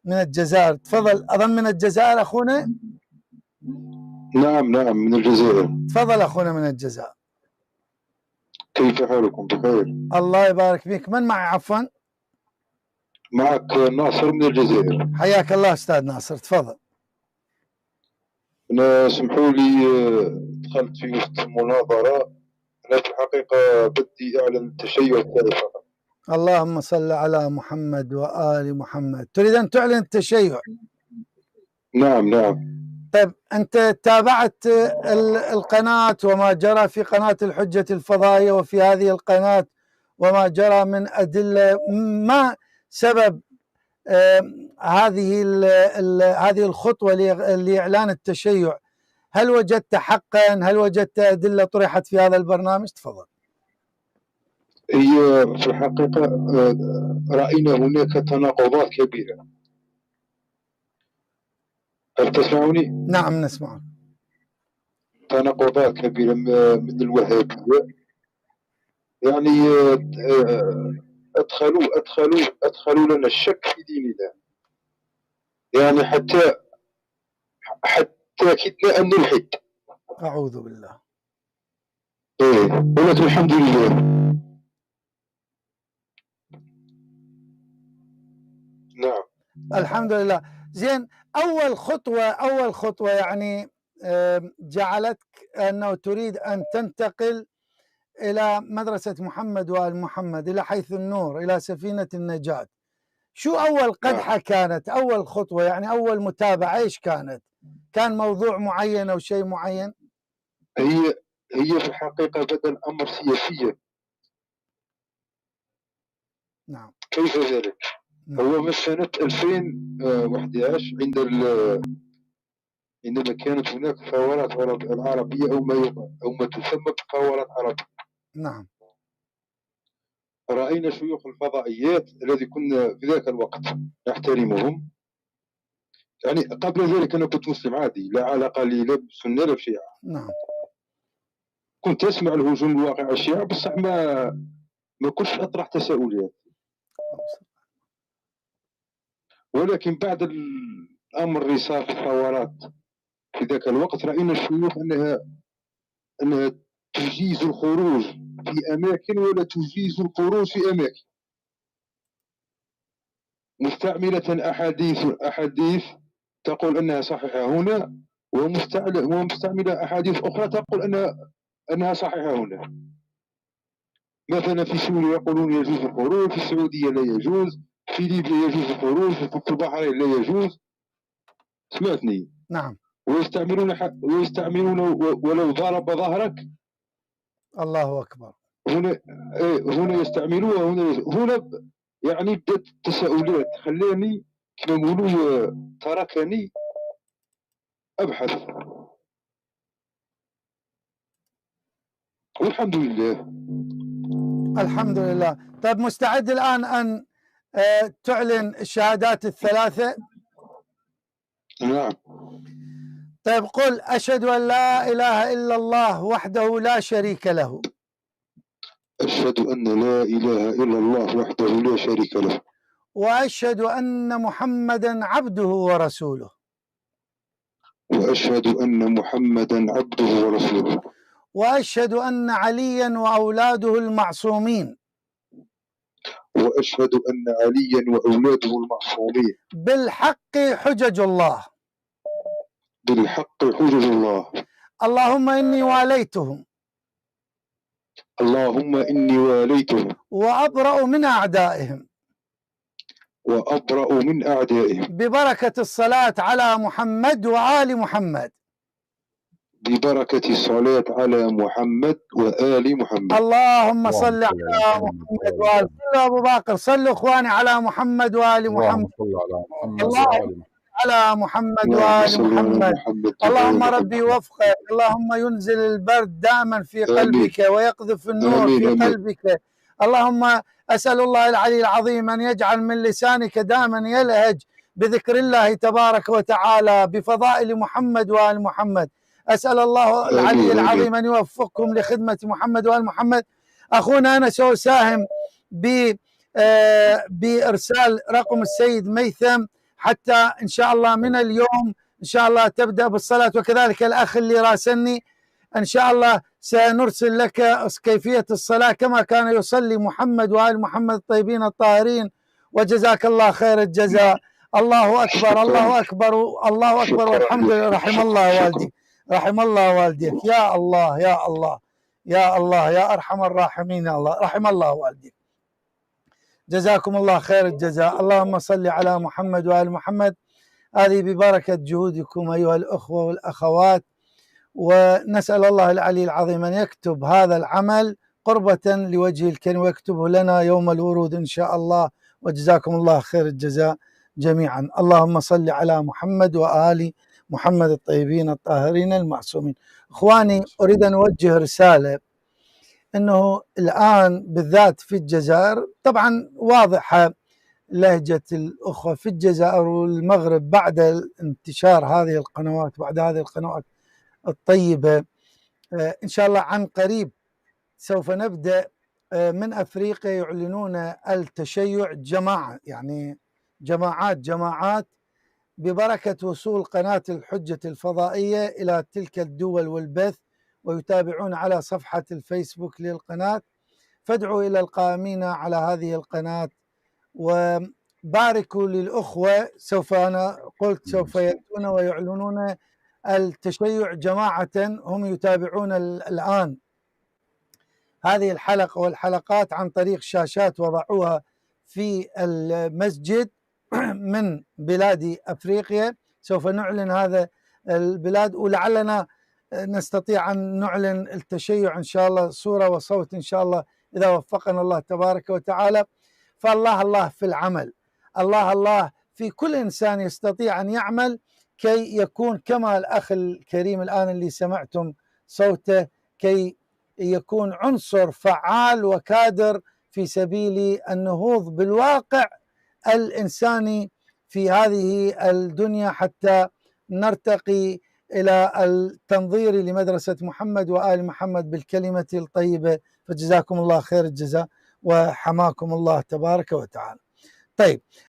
من الجزائر. تفضل، أظن من الجزائر أخونا. نعم من الجزائر. تفضل أخونا من الجزائر. كيف حالكم؟ بخير. الله يبارك فيك. من معي عفوا؟ معك ناصر من الجزائر. حياك الله أستاذ ناصر، تفضل. أنا سمحوا لي دخلت في وسط المناظرة. أنا في الحقيقة بدي أعلن التشيع الثالث فقط. اللهم صل على محمد وآل محمد. تريد أن تعلن التشيع؟ نعم. طيب، أنت تابعت القناة وما جرى في قناة الحجة الفضائية وفي هذه القناة وما جرى من أدلة؟ ما سبب هذه الخطوة لإعلان التشيع؟ هل وجدت حقا؟ هل وجدت أدلة طرحت في هذا البرنامج؟ تفضل. هي في الحقيقة رأينا هناك تناقضات كبيرة. هل تسمعني؟ نعم نسمعك. تناقضات كبيرة من الوهابية، يعني أدخلوا لنا الشك في ديننا، يعني حتى كدنا أن نلحد. أعوذ بالله. ولكن الحمد لله. نعم الحمد لله. زين، أول خطوة يعني جعلتك أنه تريد أن تنتقل إلى مدرسة محمد وآل محمد، إلى حيث النور، إلى سفينة النجاة. شو أول قدحة كانت؟ أول خطوة يعني أول متابعة إيش كانت؟ كان موضوع معين أو شيء معين؟ هي في الحقيقة بدأ الأمر سياسيا. نعم. كيف ذلك؟ نعم. هو من سنة 2011 عندما كانت هناك ثورات العربية أو ما تسمى بثورات عربية. نعم. رأينا شيوخ الفضائيات الذي كنا في ذاك الوقت نحترمهم. يعني قبل ذلك أنا كنت مسلم عادي، لا علاقة لي لا بالسنة لا بشيعة. نعم. كنت أسمع الهجوم الواقع على الشيعة، بصح ما كنتش أطرح تساؤلات. ولكن بعد الأمر اللي صار في الثورات في ذاك الوقت، رأينا الشيوخ أنها تجيز الخروج في أماكن ولا تجيز الخروج في أماكن، مستعملة أحاديث تقول أنها صحيحة هنا، ومستعملة أحاديث أخرى تقول أنها صحيحة هنا. مثلا في سوريا يقولون يجوز الخروج، في السعودية لا يجوز، في ليبيا يجوز الخروج، في البحرين لا يجوز. سمعتني؟ نعم. ويستعملون ولو ضرب ظهرك. الله أكبر. هنا يستعملوها، هنا يعني بدات التساؤلات خلاني كما نقولوا تركني أبحث، والحمد لله. الحمد لله. طيب، مستعد الآن أن تعلن الشهادات الثلاثة؟ نعم. طيب، قل: أشهد أن لا إله إلا الله وحده لا شريك له. أشهد أن لا إله إلا الله وحده لا شريك له. وأشهد أن محمدا عبده ورسوله. وأشهد أن محمدا عبده ورسوله. وأشهد أن عليا وأولاده المعصومين. وأشهد أن عليا وأولاده المعصومين بالحق حجج الله. بالحق حجج الله. اللهم إني واليتهم. اللهم إني واليتهم. وأبرأ من أعدائهم. وأبرأ من أعدائهم. ببركة الصلاة على محمد وآل محمد. ببركة الصلاة على محمد وآل محمد. اللهم صل على محمد وآل. صلوا أبو باقر، صلوا إخواني على محمد وآل محمد. اللهم على محمد وآل محمد. اللهم ربي يوفقك، اللهم ينزل البرد دائما في قلبك ويقذف النور في قلبك. اللهم أسأل الله العلي العظيم أن يجعل من لسانك دائما يلهج بذكر الله تبارك وتعالى بفضائل محمد وآل محمد. أسأل الله العلي العظيم أن يوفقكم لخدمة محمد وآل محمد. أخونا أنا سأساهم بإرسال رقم السيد ميثم حتى إن شاء الله من اليوم إن شاء الله تبدأ بالصلاة. وكذلك الأخ اللي راسلني إن شاء الله سنرسل لك كيفية الصلاة كما كان يصلي محمد وآل محمد الطيبين الطاهرين. وجزاك الله خير الجزاء. الله أكبر الله أكبر الله أكبر والحمد لله. رحم الله والديك رحم الله والديك. يا الله يا الله يا الله يا أرحم الراحمين يا الله. رحم الله والديك. جزاكم الله خير الجزاء. اللهم صل على محمد وآل محمد. هذه ببركة جهودكم أيها الأخوة والأخوات، ونسأل الله العلي العظيم أن يكتب هذا العمل قربة لوجه الكريم ويكتبه لنا يوم الورود إن شاء الله. وجزاكم الله خير الجزاء جميعا. اللهم صل على محمد وآل محمد الطيبين الطاهرين المعصومين. إخواني، أريد أن أوجه رسالة أنه الآن بالذات في الجزائر، طبعا واضحة لهجة الأخوة في الجزائر والمغرب بعد انتشار هذه القنوات، بعد هذه القنوات الطيبة. إن شاء الله عن قريب سوف نبدأ من أفريقيا يعلنون التشيع جماعة، يعني جماعات ببركة وصول قناة الحجة الفضائية إلى تلك الدول والبث، ويتابعون على صفحة الفيسبوك للقناة. فادعوا إلى القائمين على هذه القناة وباركوا للأخوة. سوف أنا قلت سوف يأتون ويعلنون التشيع جماعة. هم يتابعون الآن هذه الحلقة والحلقات عن طريق شاشات وضعوها في المسجد من بلاد أفريقيا. سوف نعلن هذا البلاد، ولعلنا نستطيع أن نعلن التشيع إن شاء الله صورة وصوت إن شاء الله إذا وفقنا الله تبارك وتعالى. فالله في العمل، الله في كل إنسان يستطيع أن يعمل كي يكون كما الأخ الكريم الآن اللي سمعتم صوته، كي يكون عنصر فعال وكادر في سبيل النهوض بالواقع الإنساني في هذه الدنيا، حتى نرتقي إلى التنظير لمدرسة محمد وآل محمد بالكلمة الطيبة. فجزاكم الله خير الجزاء وحماكم الله تبارك وتعالى. طيب،